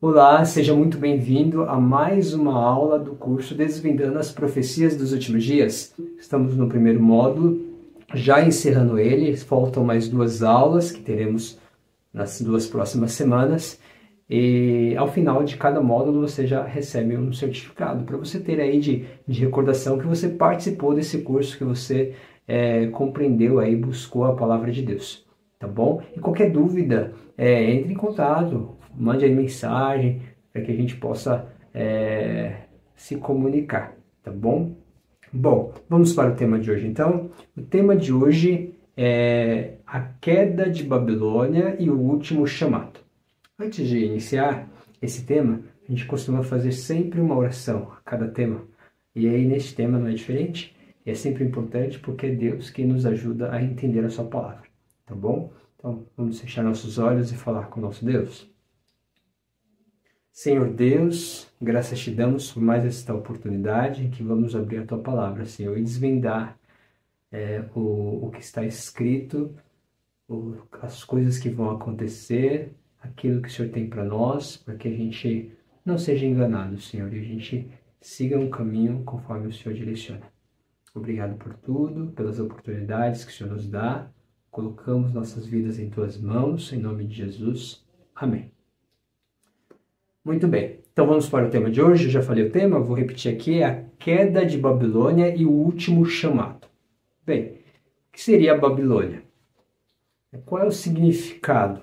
Olá, seja muito bem-vindo a mais uma aula do curso Desvendando as Profecias dos Últimos Dias. Estamos no primeiro módulo, já encerrando ele, faltam mais 2 aulas que teremos nas 2 próximas semanas. E ao final de cada módulo você já recebe um certificado para você ter aí de recordação que você participou desse curso, que você compreendeu aí, buscou a palavra de Deus, tá bom? E qualquer dúvida, entre em contato, mande aí mensagem para que a gente possa se comunicar, tá bom? Bom, vamos para o tema de hoje então. O tema de hoje é a queda de Babilônia e o último chamado. Antes de iniciar esse tema, a gente costuma fazer sempre uma oração a cada tema. E aí neste tema não é diferente. E é sempre importante porque é Deus que nos ajuda a entender a sua palavra, tá bom? Então vamos fechar nossos olhos e falar com o nosso Deus. Senhor Deus, graças te damos por mais esta oportunidade em que vamos abrir a Tua Palavra, Senhor, e desvendar o que está escrito, as coisas que vão acontecer, aquilo que o Senhor tem para nós, para que a gente não seja enganado, Senhor, e a gente siga um caminho conforme o Senhor direciona. Obrigado por tudo, pelas oportunidades que o Senhor nos dá. Colocamos nossas vidas em Tuas mãos, em nome de Jesus. Amém. Muito bem, então vamos para o tema de hoje. Eu já falei o tema, vou repetir aqui, é a queda de Babilônia e o último chamado. Bem, o que seria a Babilônia? Qual é o significado?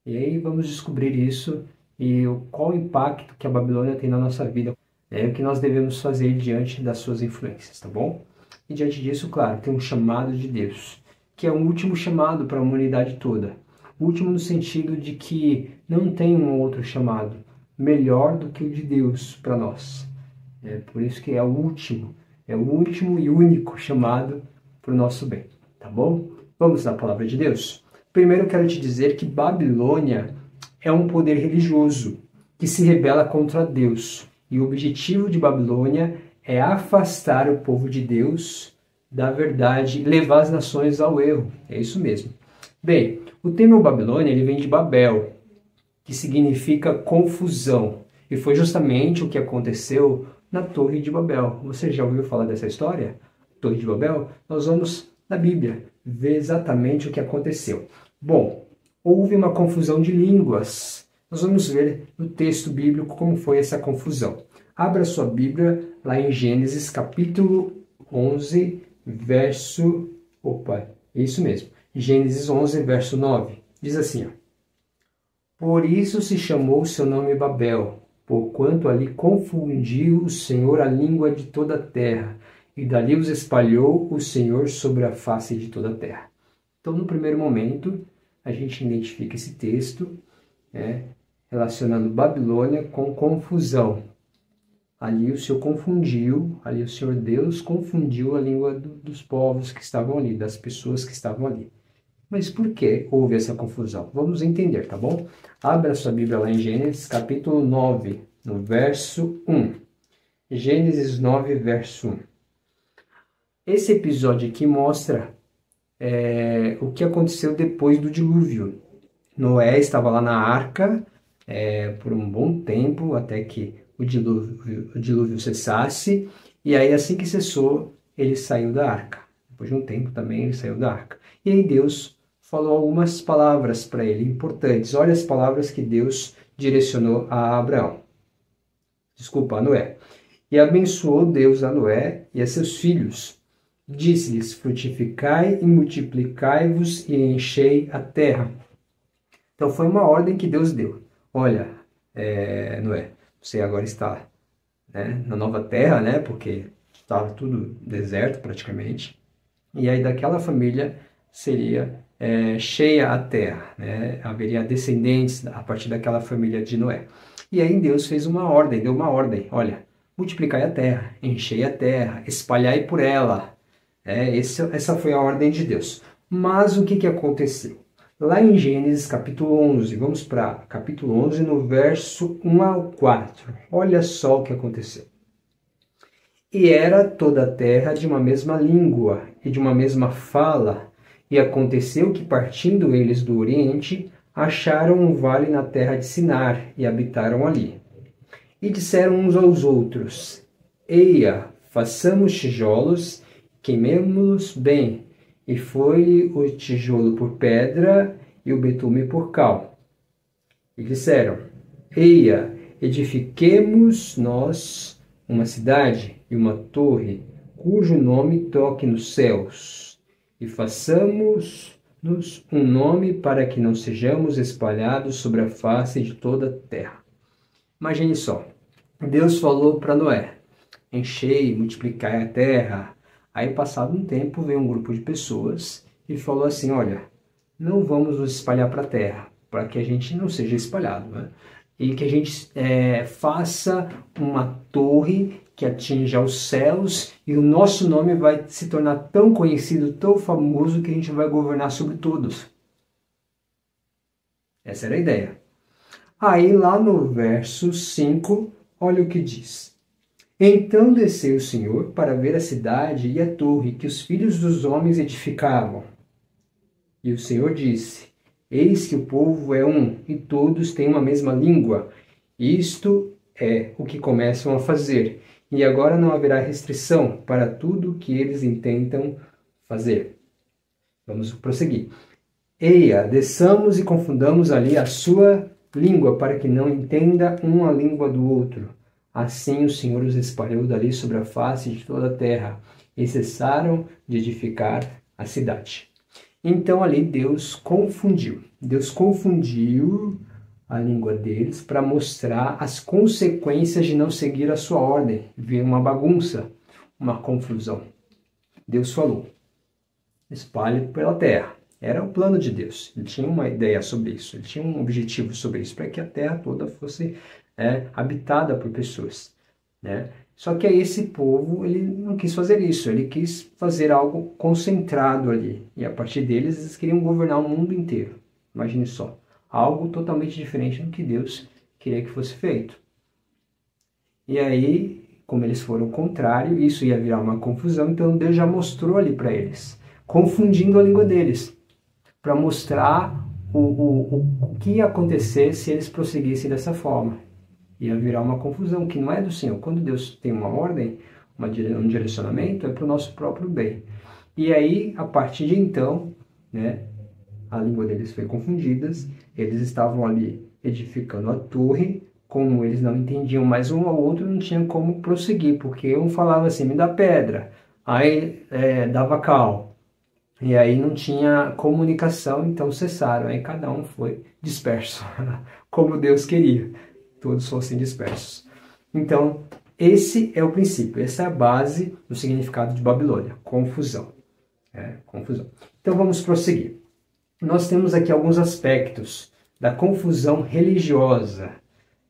E aí vamos descobrir isso e qual o impacto que a Babilônia tem na nossa vida. É o que nós devemos fazer diante das suas influências, tá bom? E diante disso, claro, tem um chamado de Deus, que é um último chamado para a humanidade toda. Último no sentido de que não tem um outro chamado melhor do que o de Deus para nós. É por isso que é o último e único chamado para o nosso bem, tá bom? Vamos à palavra de Deus? Primeiro eu quero te dizer que Babilônia é um poder religioso que se rebela contra Deus. E o objetivo de Babilônia é afastar o povo de Deus da verdade e levar as nações ao erro. É isso mesmo. Bem, o termo Babilônia ele vem de Babel, que significa confusão. E foi justamente o que aconteceu na Torre de Babel. Você já ouviu falar dessa história? Torre de Babel? Nós vamos na Bíblia ver exatamente o que aconteceu. Bom, houve uma confusão de línguas. Nós vamos ver no texto bíblico como foi essa confusão. Abra sua Bíblia lá em Gênesis capítulo 11, verso... isso mesmo. Gênesis 11, verso 9. Diz assim, ó. Por isso se chamou seu nome Babel, porquanto ali confundiu o Senhor a língua de toda a terra, e dali os espalhou o Senhor sobre a face de toda a terra. Então, no primeiro momento, a gente identifica esse texto, relacionando Babilônia com confusão. Ali o Senhor confundiu, ali o Senhor Deus confundiu a língua dos povos que estavam ali, das pessoas que estavam ali. Mas por que houve essa confusão? Vamos entender, tá bom? Abra sua Bíblia lá em Gênesis, capítulo 9, no verso 1. Gênesis 9, verso 1. Esse episódio aqui mostra o que aconteceu depois do dilúvio. Noé estava lá na arca por um bom tempo, até que o dilúvio cessasse. E aí, assim que cessou, ele saiu da arca. Depois de um tempo também, ele saiu da arca. E aí Deus falou algumas palavras para ele, importantes. Olha as palavras que Deus direcionou a Abraão. Desculpa, a Noé. E abençoou Deus a Noé e a seus filhos. Disse-lhes, frutificai e multiplicai-vos e enchei a terra. Então foi uma ordem que Deus deu. Olha, Noé, você agora está na nova terra, porque estava tudo deserto praticamente. E aí daquela família seria cheia a terra, haveria descendentes a partir daquela família de Noé. E aí Deus fez uma ordem, deu uma ordem, olha, multiplicai a terra, enchei a terra, espalhai por ela. Essa foi a ordem de Deus. Mas o que aconteceu? Lá em Gênesis capítulo 11, vamos para capítulo 11 no verso 1 ao 4. Olha só o que aconteceu. E era toda a terra de uma mesma língua e de uma mesma fala, e aconteceu que, partindo eles do Oriente, acharam um vale na terra de Sinar e habitaram ali. E disseram uns aos outros: Eia, façamos tijolos, queimemo-los bem. E foi-lhe o tijolo por pedra e o betume por cal. E disseram: Eia, edifiquemos nós uma cidade e uma torre, cujo nome toque nos céus, e façamos-nos um nome para que não sejamos espalhados sobre a face de toda a terra. Imagine só, Deus falou para Noé: enchei, multiplicai a terra. Aí, passado um tempo, veio um grupo de pessoas e falou assim: olha, não vamos nos espalhar para a terra, para que a gente não seja espalhado, né? E que a gente faça uma torre que atinja os céus e o nosso nome vai se tornar tão conhecido, tão famoso, que a gente vai governar sobre todos. Essa era a ideia. Aí, lá no verso 5, olha o que diz. Então desceu o Senhor para ver a cidade e a torre que os filhos dos homens edificavam. E o Senhor disse: Eis que o povo é um, e todos têm uma mesma língua. Isto é o que começam a fazer, e agora não haverá restrição para tudo o que eles intentam fazer. Vamos prosseguir. Eia, desçamos e confundamos ali a sua língua, para que não entenda um a língua do outro. Assim o Senhor os espalhou dali sobre a face de toda a terra, e cessaram de edificar a cidade. Então ali Deus confundiu a língua deles para mostrar as consequências de não seguir a sua ordem. Veio uma bagunça, uma confusão. Deus falou: espalhe pela terra. Era o plano de Deus. Ele tinha uma ideia sobre isso, ele tinha um objetivo sobre isso, para que a terra toda fosse habitada por pessoas, né? Só que aí esse povo, ele não quis fazer isso, ele quis fazer algo concentrado ali. E a partir deles, eles queriam governar o mundo inteiro. Imagine só, algo totalmente diferente do que Deus queria que fosse feito. E aí, como eles foram contrário, isso ia virar uma confusão, então Deus já mostrou ali para eles, confundindo a língua deles, para mostrar o que ia acontecer se eles prosseguissem dessa forma. Ia virar uma confusão, que não é do Senhor. Quando Deus tem uma ordem, um direcionamento, é para o nosso próprio bem. E aí, a partir de então, né, a língua deles foi confundida, eles estavam ali edificando a torre, como eles não entendiam mais um ao outro, não tinha como prosseguir, porque um falava assim, me dá pedra, aí dava cal, e aí não tinha comunicação, então cessaram, aí cada um foi disperso, como Deus queria. Todos fossem dispersos. Então, esse é o princípio, essa é a base do significado de Babilônia, confusão. Confusão. Então, vamos prosseguir. Nós temos aqui alguns aspectos da confusão religiosa,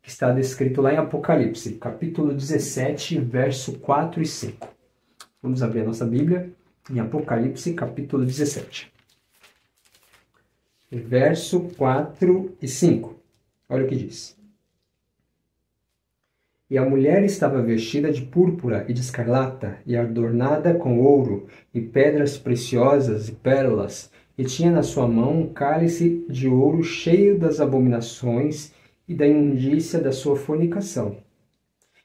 que está descrito lá em Apocalipse, capítulo 17, verso 4 e 5. Vamos abrir a nossa Bíblia em Apocalipse, capítulo 17. Verso 4 e 5. Olha o que diz. E a mulher estava vestida de púrpura e de escarlata, e adornada com ouro, e pedras preciosas e pérolas, e tinha na sua mão um cálice de ouro cheio das abominações e da imundícia da sua fornicação.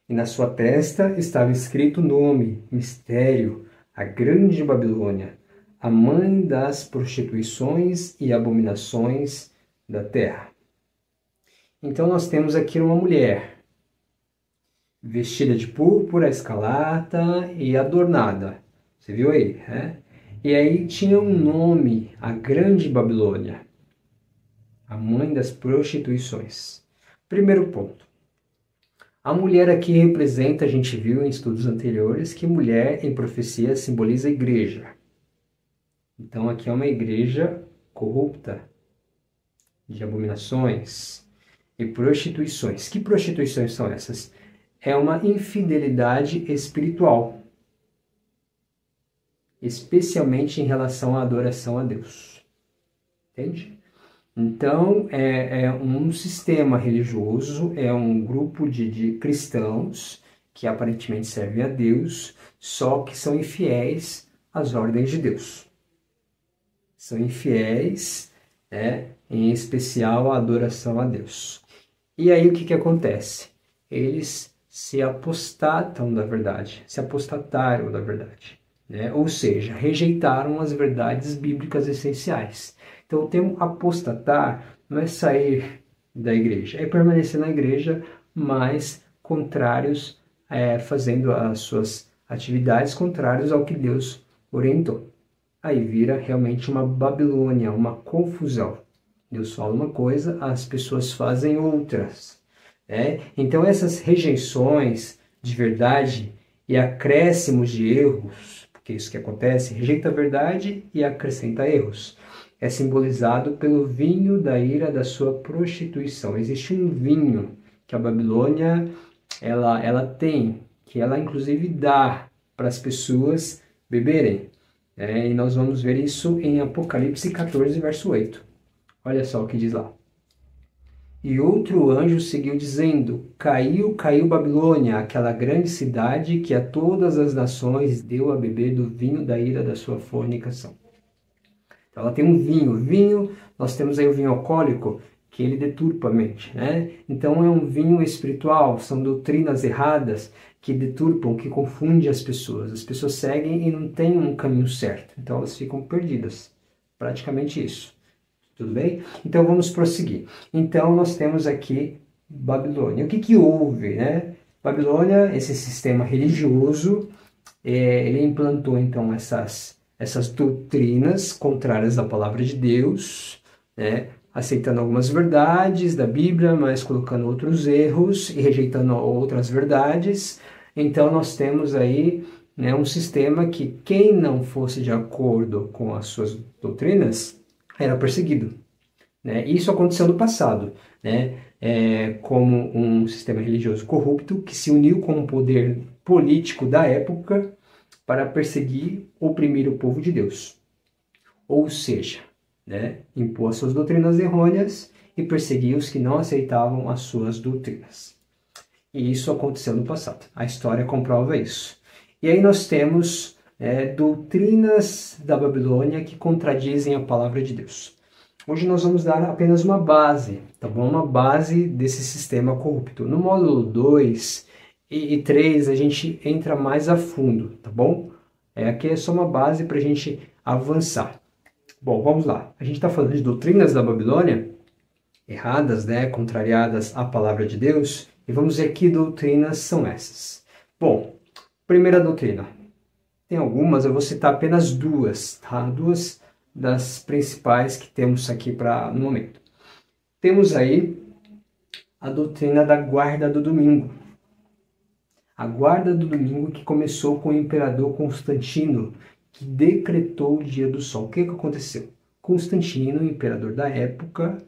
E na sua testa estava escrito o nome, mistério, a grande Babilônia, a mãe das prostituições e abominações da terra. Então nós temos aqui uma mulher vestida de púrpura, escarlata e adornada. Você viu aí, né? E aí tinha um nome, a Grande Babilônia, a mãe das prostituições. Primeiro ponto. A mulher aqui representa, a gente viu em estudos anteriores, que mulher em profecia simboliza a igreja. Então aqui é uma igreja corrupta, de abominações e prostituições. Que prostituições são essas? É uma infidelidade espiritual, especialmente em relação à adoração a Deus. Entende? Então, é um sistema religioso, é um grupo de cristãos que aparentemente servem a Deus, só que são infiéis às ordens de Deus. São infiéis em especial a adoração a Deus. E aí o que acontece? Eles se apostataram da verdade, né? Ou seja, rejeitaram as verdades bíblicas essenciais. Então o termo apostatar não é sair da igreja, é permanecer na igreja, mas contrários, fazendo as suas atividades contrárias ao que Deus orientou. Aí vira realmente uma Babilônia, uma confusão. Deus fala uma coisa, as pessoas fazem outras. Então essas rejeições de verdade e acréscimos de erros, porque isso que acontece, rejeita a verdade e acrescenta erros, é simbolizado pelo vinho da ira da sua prostituição. Existe um vinho que a Babilônia ela tem, que ela inclusive dá para as pessoas beberem. E nós vamos ver isso em Apocalipse 14, verso 8. Olha só o que diz lá. E outro anjo seguiu dizendo: Caiu, caiu Babilônia, aquela grande cidade que a todas as nações deu a beber do vinho da ira da sua fornicação. Então ela tem um vinho. Vinho, nós temos aí o vinho alcoólico, que ele deturpa a mente, né? Então é um vinho espiritual, são doutrinas erradas que deturpam, que confundem as pessoas. As pessoas seguem e não têm um caminho certo, então elas ficam perdidas. Praticamente isso. Tudo bem? Então vamos prosseguir. Então nós temos aqui Babilônia. O que houve, né? Babilônia, esse sistema religioso, ele implantou então essas doutrinas contrárias à palavra de Deus, né? Aceitando algumas verdades da Bíblia, mas colocando outros erros e rejeitando outras verdades. Então nós temos aí, né, um sistema que quem não fosse de acordo com as suas doutrinas era perseguido, né? Isso aconteceu no passado, né? Como um sistema religioso corrupto que se uniu com o poder político da época para perseguir, oprimir o povo de Deus. Ou seja, né, impor as suas doutrinas errôneas e perseguir os que não aceitavam as suas doutrinas. E isso aconteceu no passado. A história comprova isso. E aí nós temos doutrinas da Babilônia que contradizem a palavra de Deus. Hoje nós vamos dar apenas uma base, tá bom? Uma base desse sistema corrupto. No módulo 2 e 3 a gente entra mais a fundo, tá bom? Aqui é só uma base para a gente avançar. Bom, vamos lá. A gente está falando de doutrinas da Babilônia, erradas, né? Contrariadas à palavra de Deus. E vamos ver que doutrinas são essas. Bom, primeira doutrina. Tem algumas, eu vou citar apenas duas, tá? Duas das principais que temos aqui no momento. Temos aí a doutrina da guarda do domingo. A guarda do domingo que começou com o imperador Constantino, que decretou o dia do sol. O que aconteceu? Constantino, o imperador da época,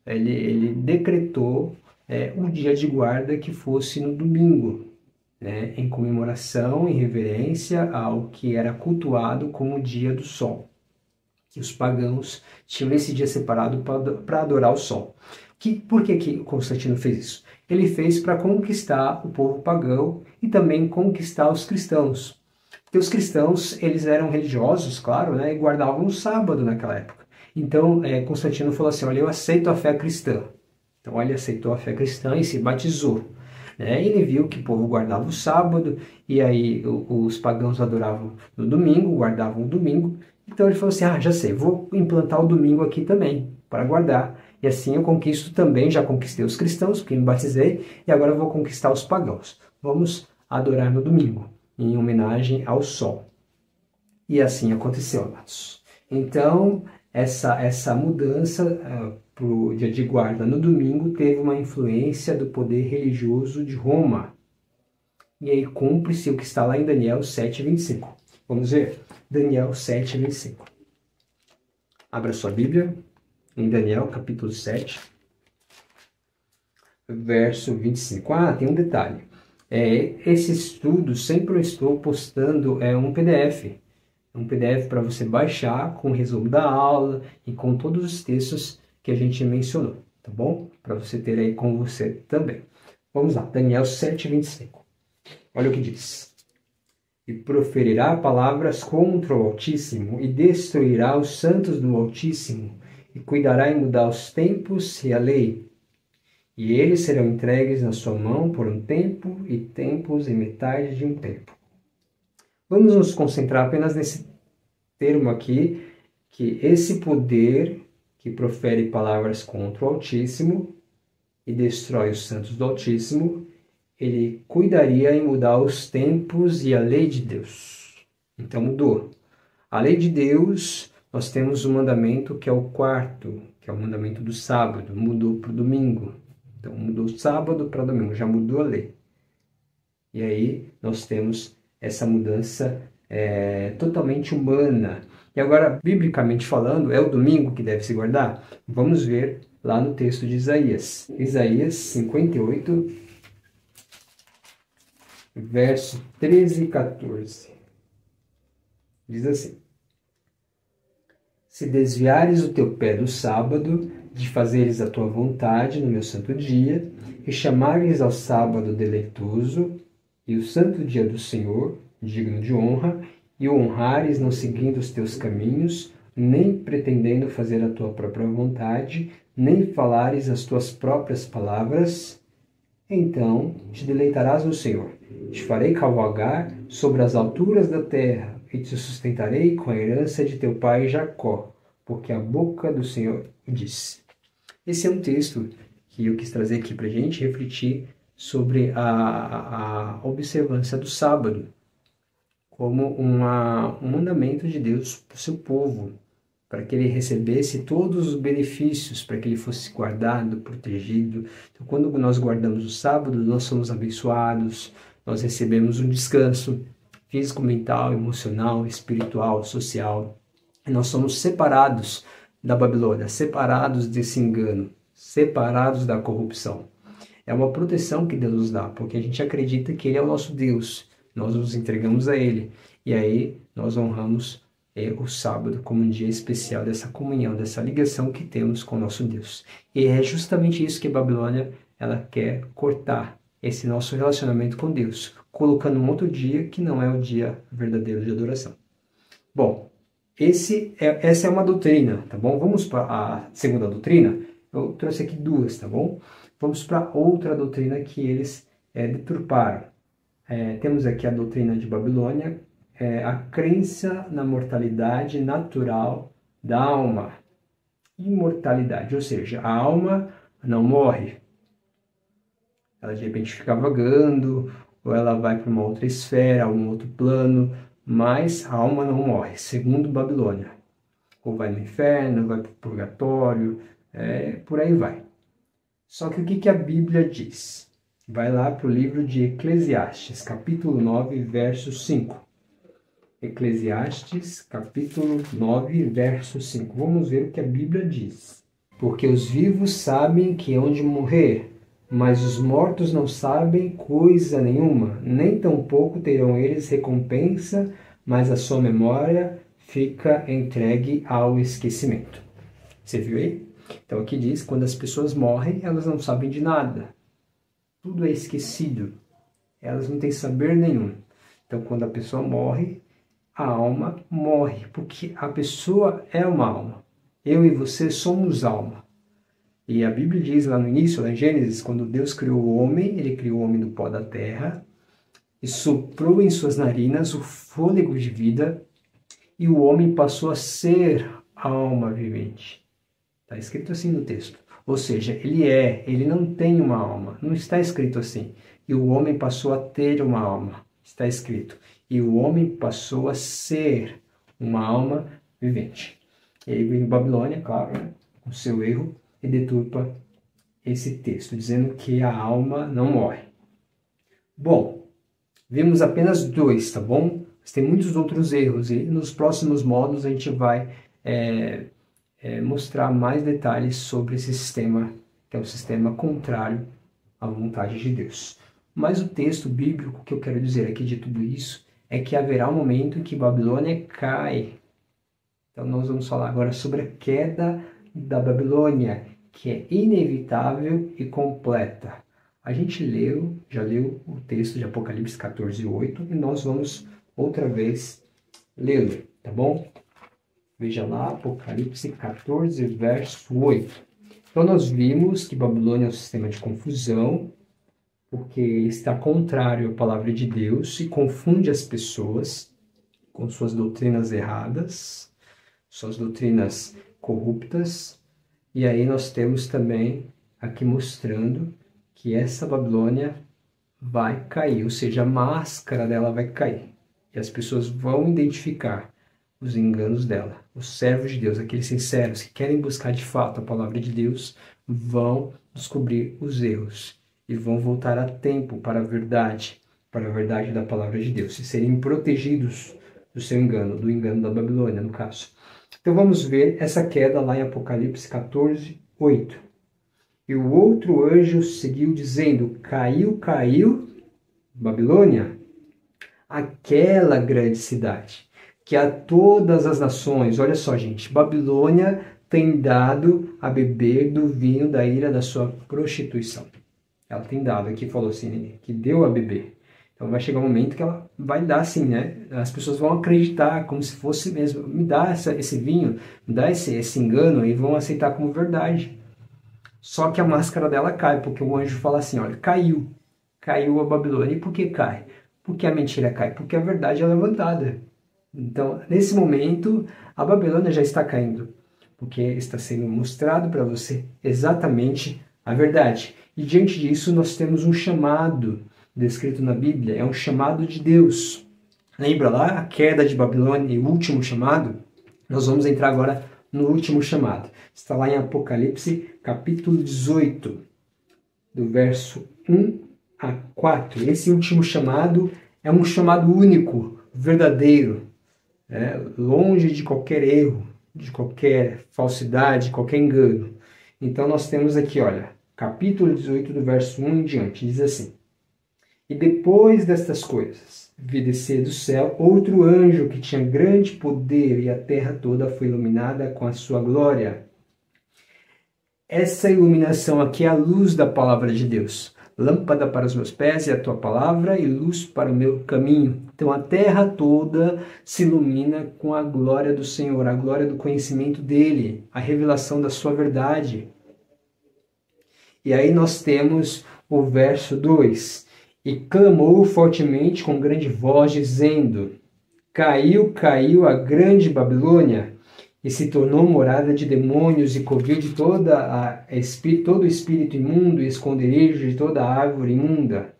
ele decretou um dia de guarda que fosse no domingo, né, em comemoração, em reverência ao que era cultuado como o dia do sol. Que os pagãos tinham esse dia separado para adorar o sol. Por que Constantino fez isso? Ele fez para conquistar o povo pagão e também conquistar os cristãos. Porque os cristãos, eles eram religiosos, claro, né, e guardavam o sábado naquela época. Então, Constantino falou assim, olha, eu aceito a fé cristã. Então, ele aceitou a fé cristã e se batizou. Ele viu que o povo guardava o sábado, e aí os pagãos adoravam no domingo, guardavam o domingo. Então ele falou assim, já sei, vou implantar o domingo aqui também, para guardar. E assim eu conquisto também, já conquistei os cristãos, porque me batizei, e agora eu vou conquistar os pagãos. Vamos adorar no domingo, em homenagem ao sol. E assim aconteceu, amados. Então, essa mudança para o dia de guarda no domingo teve uma influência do poder religioso de Roma. E aí cumpre-se o que está lá em Daniel 7:25. Vamos ver? Daniel 7:25. Abra sua Bíblia em Daniel capítulo 7, verso 25. Tem um detalhe. Esse estudo sempre eu estou postando um PDF. Um PDF para você baixar com o resumo da aula e com todos os textos que a gente mencionou, tá bom? Para você ter aí com você também. Vamos lá, Daniel 7:25. Olha o que diz. E proferirá palavras contra o Altíssimo, e destruirá os santos do Altíssimo, e cuidará em mudar os tempos e a lei. E eles serão entregues na sua mão por um tempo e tempos e metade de um tempo. Vamos nos concentrar apenas nesse termo aqui, que esse poder que profere palavras contra o Altíssimo e destrói os santos do Altíssimo, ele cuidaria em mudar os tempos e a lei de Deus. Então mudou. A lei de Deus, nós temos um mandamento que é o quarto, que é o mandamento do sábado, mudou para o domingo. Então mudou sábado para domingo, já mudou a lei. E aí nós temos essa mudança totalmente humana. E agora, biblicamente falando, é o domingo que deve se guardar? Vamos ver lá no texto de Isaías. Isaías 58, verso 13 e 14. Diz assim: Se desviares o teu pé do sábado, de fazeres a tua vontade no meu santo dia, e chamares ao sábado deleitoso, e o santo dia do Senhor, digno de honra, e o honrares não seguindo os teus caminhos, nem pretendendo fazer a tua própria vontade, nem falares as tuas próprias palavras, então te deleitarás no Senhor. Te farei cavalgar sobre as alturas da terra, e te sustentarei com a herança de teu pai Jacó, porque a boca do Senhor o disse. Esse é um texto que eu quis trazer aqui para a gente refletir sobre a observância do sábado como um mandamento de Deus para o seu povo, para que ele recebesse todos os benefícios, para que ele fosse guardado, protegido. Então, quando nós guardamos o sábado, nós somos abençoados, nós recebemos um descanso físico, mental, emocional, espiritual, social. E nós somos separados da Babilônia, separados desse engano, separados da corrupção. É uma proteção que Deus nos dá, porque a gente acredita que Ele é o nosso Deus. Nós nos entregamos a Ele. E aí nós honramos o sábado como um dia especial dessa comunhão, dessa ligação que temos com o nosso Deus. E é justamente isso que a Babilônia ela quer cortar, esse nosso relacionamento com Deus, colocando um outro dia que não é o dia verdadeiro de adoração. Bom, essa é uma doutrina, tá bom? Vamos para a segunda doutrina. Eu trouxe aqui duas, tá bom? Vamos para outra doutrina que eles deturparam. Temos aqui a doutrina de Babilônia, a crença na mortalidade natural da alma. Imortalidade, ou seja, a alma não morre. Ela de repente fica vagando, ou ela vai para uma outra esfera, um outro plano, mas a alma não morre, segundo Babilônia. Ou vai no inferno, vai para o purgatório, por aí vai. Só que o que a Bíblia diz? Vai lá para o livro de Eclesiastes, capítulo 9, verso 5. Eclesiastes, capítulo 9, verso 5. Vamos ver o que a Bíblia diz. Porque os vivos sabem que hão de morrer, mas os mortos não sabem coisa nenhuma, nem tampouco terão eles recompensa, mas a sua memória fica entregue ao esquecimento. Você viu aí? Então aqui diz, quando as pessoas morrem, elas não sabem de nada. Tudo é esquecido. Elas não têm saber nenhum. Então quando a pessoa morre, a alma morre, porque a pessoa é uma alma. Eu e você somos alma. E a Bíblia diz lá no início, lá em Gênesis, quando Deus criou o homem, ele criou o homem do pó da terra e soprou em suas narinas o fôlego de vida e o homem passou a ser alma vivente. Está escrito assim no texto. Ou seja, ele não tem uma alma. Não está escrito assim. E o homem passou a ter uma alma. Está escrito. E o homem passou a ser uma alma vivente. E aí vem Babilônia, claro, né, com seu erro, e deturpa esse texto, dizendo que a alma não morre. Bom, vimos apenas dois, tá bom? Mas tem muitos outros erros, e nos próximos módulos a gente vai mostrar mais detalhes sobre esse sistema, que é um sistema contrário à vontade de Deus. Mas o texto bíblico que eu quero dizer aqui de tudo isso é que haverá um momento em que Babilônia cai. Então nós vamos falar agora sobre a queda da Babilônia, que é inevitável e completa. A gente já leu o texto de Apocalipse 14:8 e nós vamos outra vez lê-lo, tá bom? Veja lá, Apocalipse 14, verso 8. Então, nós vimos que Babilônia é um sistema de confusão, porque está contrário à palavra de Deus e confunde as pessoas com suas doutrinas erradas, suas doutrinas corruptas. E aí nós temos também aqui mostrando que essa Babilônia vai cair, ou seja, a máscara dela vai cair. E as pessoas vão identificar os enganos dela. Os servos de Deus, aqueles sinceros que querem buscar de fato a palavra de Deus, vão descobrir os erros e vão voltar a tempo para a verdade da palavra de Deus, e serem protegidos do seu engano, do engano da Babilônia, no caso. Então vamos ver essa queda lá em Apocalipse 14, 8. E o outro anjo seguiu dizendo: caiu, caiu, Babilônia, aquela grande cidade, que a todas as nações, olha só gente, Babilônia tem dado a beber do vinho da ira da sua prostituição. Ela tem dado, aqui falou assim, que deu a beber. Então vai chegar um momento que ela vai dar assim, né? As pessoas vão acreditar como se fosse mesmo, me dá esse vinho, me dá esse engano, e vão aceitar como verdade. Só que a máscara dela cai, porque o anjo fala assim, olha, caiu a Babilônia. E por que cai? Porque a mentira cai, porque a verdade é levantada. Então, nesse momento, a Babilônia já está caindo, porque está sendo mostrado para você exatamente a verdade. E diante disso, nós temos um chamado descrito na Bíblia, é um chamado de Deus. Lembra lá a queda de Babilônia e o último chamado? Nós vamos entrar agora no último chamado. Está lá em Apocalipse, capítulo 18, do verso 1 a 4. Esse último chamado é um chamado único, verdadeiro, longe de qualquer erro, de qualquer falsidade, qualquer engano. Então nós temos aqui, olha, capítulo 18, do verso 1 em diante, diz assim: E depois destas coisas, vi descer do céu outro anjo que tinha grande poder, e a terra toda foi iluminada com a sua glória. Essa iluminação aqui é a luz da palavra de Deus. Lâmpada para os meus pés é a tua palavra e luz para o meu caminho. Então a terra toda se ilumina com a glória do Senhor, a glória do conhecimento dele, a revelação da sua verdade. E aí nós temos o verso 2. E clamou fortemente com grande voz, dizendo: Caiu, caiu a grande Babilônia, e se tornou morada de demônios e covil de todo espírito imundo e esconderijo de toda árvore imunda.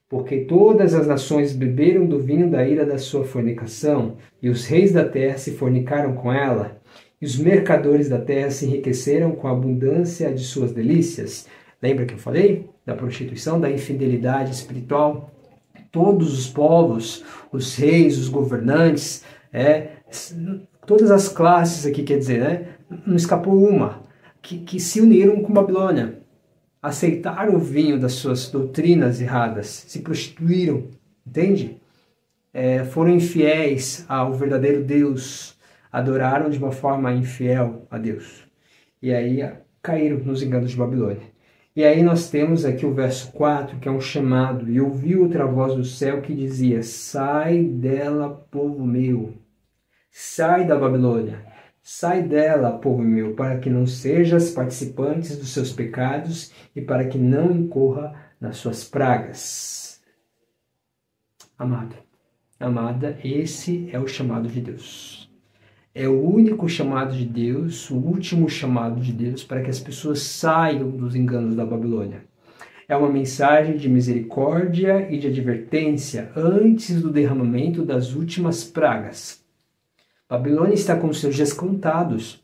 Porque todas as nações beberam do vinho da ira da sua fornicação, e os reis da terra se fornicaram com ela, e os mercadores da terra se enriqueceram com a abundância de suas delícias. Lembra que eu falei da prostituição, da infidelidade espiritual? Todos os povos, os reis, os governantes, todas as classes aqui, quer dizer, né? Não escapou uma, que se uniram com Babilônia, aceitaram o vinho das suas doutrinas erradas, se prostituíram, entende? Foram infiéis ao verdadeiro Deus, adoraram de uma forma infiel a Deus. E aí caíram nos enganos de Babilônia. E aí nós temos aqui o verso 4, que é um chamado. E ouvi outra voz do céu que dizia: Sai dela, povo meu. Sai da Babilônia. Sai dela, povo meu, para que não sejas participantes dos seus pecados e para que não incorra nas suas pragas. Amado, amada, esse é o chamado de Deus. É o único chamado de Deus, o último chamado de Deus para que as pessoas saiam dos enganos da Babilônia. É uma mensagem de misericórdia e de advertência antes do derramamento das últimas pragas. Babilônia está com seus dias contados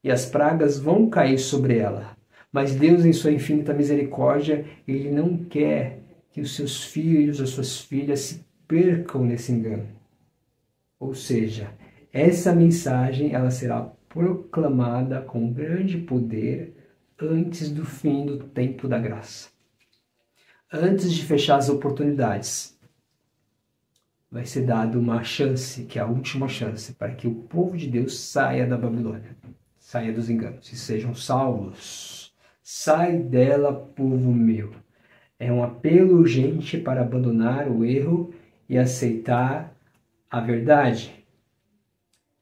e as pragas vão cair sobre ela. Mas Deus, em sua infinita misericórdia, Ele não quer que os seus filhos, as suas filhas se percam nesse engano. Ou seja, essa mensagem ela será proclamada com grande poder antes do fim do tempo da graça. Antes de fechar as oportunidades, vai ser dada uma chance, que é a última chance, para que o povo de Deus saia da Babilônia, saia dos enganos e sejam salvos. Sai dela, povo meu. É um apelo urgente para abandonar o erro e aceitar a verdade.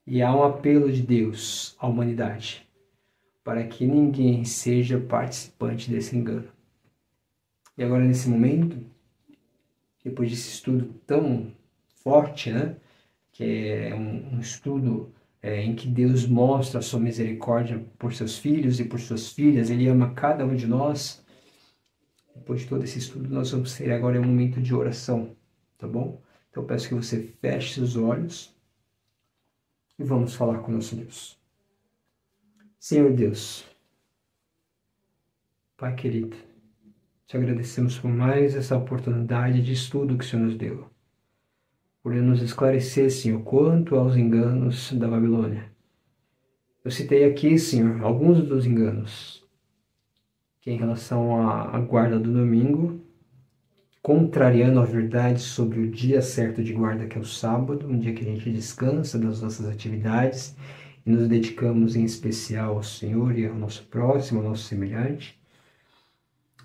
E há um apelo de Deus à humanidade para que ninguém seja participante desse engano. E agora, nesse momento, depois desse estudo tão forte, né, que é um estudo em que Deus mostra a sua misericórdia por seus filhos e por suas filhas, Ele ama cada um de nós. Depois de todo esse estudo, nós vamos ter agora um momento de oração, tá bom? Então, eu peço que você feche seus olhos e vamos falar com o nosso Deus. Senhor Deus, Pai querido, te agradecemos por mais essa oportunidade de estudo que o Senhor nos deu, por nos esclarecer, Senhor, quanto aos enganos da Babilônia. Eu citei aqui, Senhor, alguns dos enganos, que em relação à guarda do domingo, contrariando a verdade sobre o dia certo de guarda, que é o sábado, um dia que a gente descansa das nossas atividades e nos dedicamos em especial ao Senhor e ao nosso próximo, ao nosso semelhante,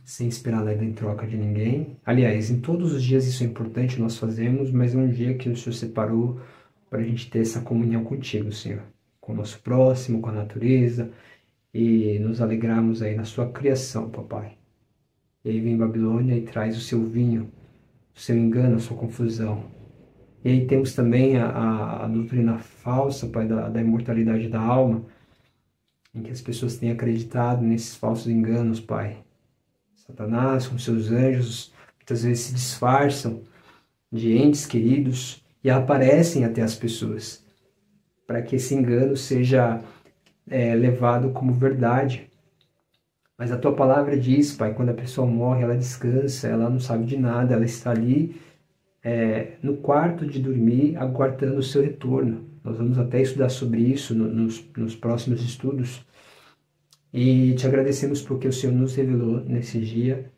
sem esperar nada em troca de ninguém. Aliás, em todos os dias isso é importante, nós fazemos, mas é um dia que o Senhor separou para a gente ter essa comunhão contigo, Senhor, com o nosso próximo, com a natureza, e nos alegrarmos aí na sua criação, papai. E aí vem Babilônia e traz o seu vinho, o seu engano, a sua confusão. E aí temos também a doutrina falsa, pai, da imortalidade da alma, em que as pessoas têm acreditado nesses falsos enganos, pai. Satanás, com seus anjos, muitas vezes se disfarçam de entes queridos e aparecem até as pessoas, para que esse engano seja levado como verdade. Mas a tua palavra diz, Pai, quando a pessoa morre, ela descansa, ela não sabe de nada, ela está ali no quarto de dormir, aguardando o seu retorno. Nós vamos até estudar sobre isso nos próximos estudos. E te agradecemos porque o Senhor nos revelou nesse dia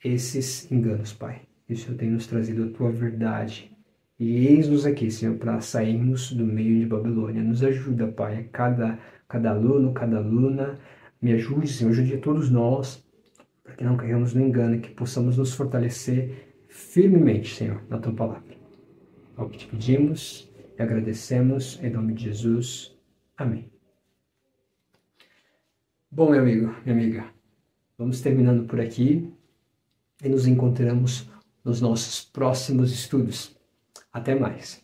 esses enganos, Pai. E o Senhor tem nos trazido a tua verdade. E eis-nos aqui, Senhor, para sairmos do meio de Babilônia. Nos ajuda, Pai, cada aluno, cada aluna. Me ajude, Senhor, ajude a todos nós, para que não caiamos no engano e que possamos nos fortalecer firmemente, Senhor, na tua palavra. É o que te pedimos e agradecemos em nome de Jesus. Amém. Bom, meu amigo, minha amiga, vamos terminando por aqui e nos encontramos nos nossos próximos estudos. Até mais.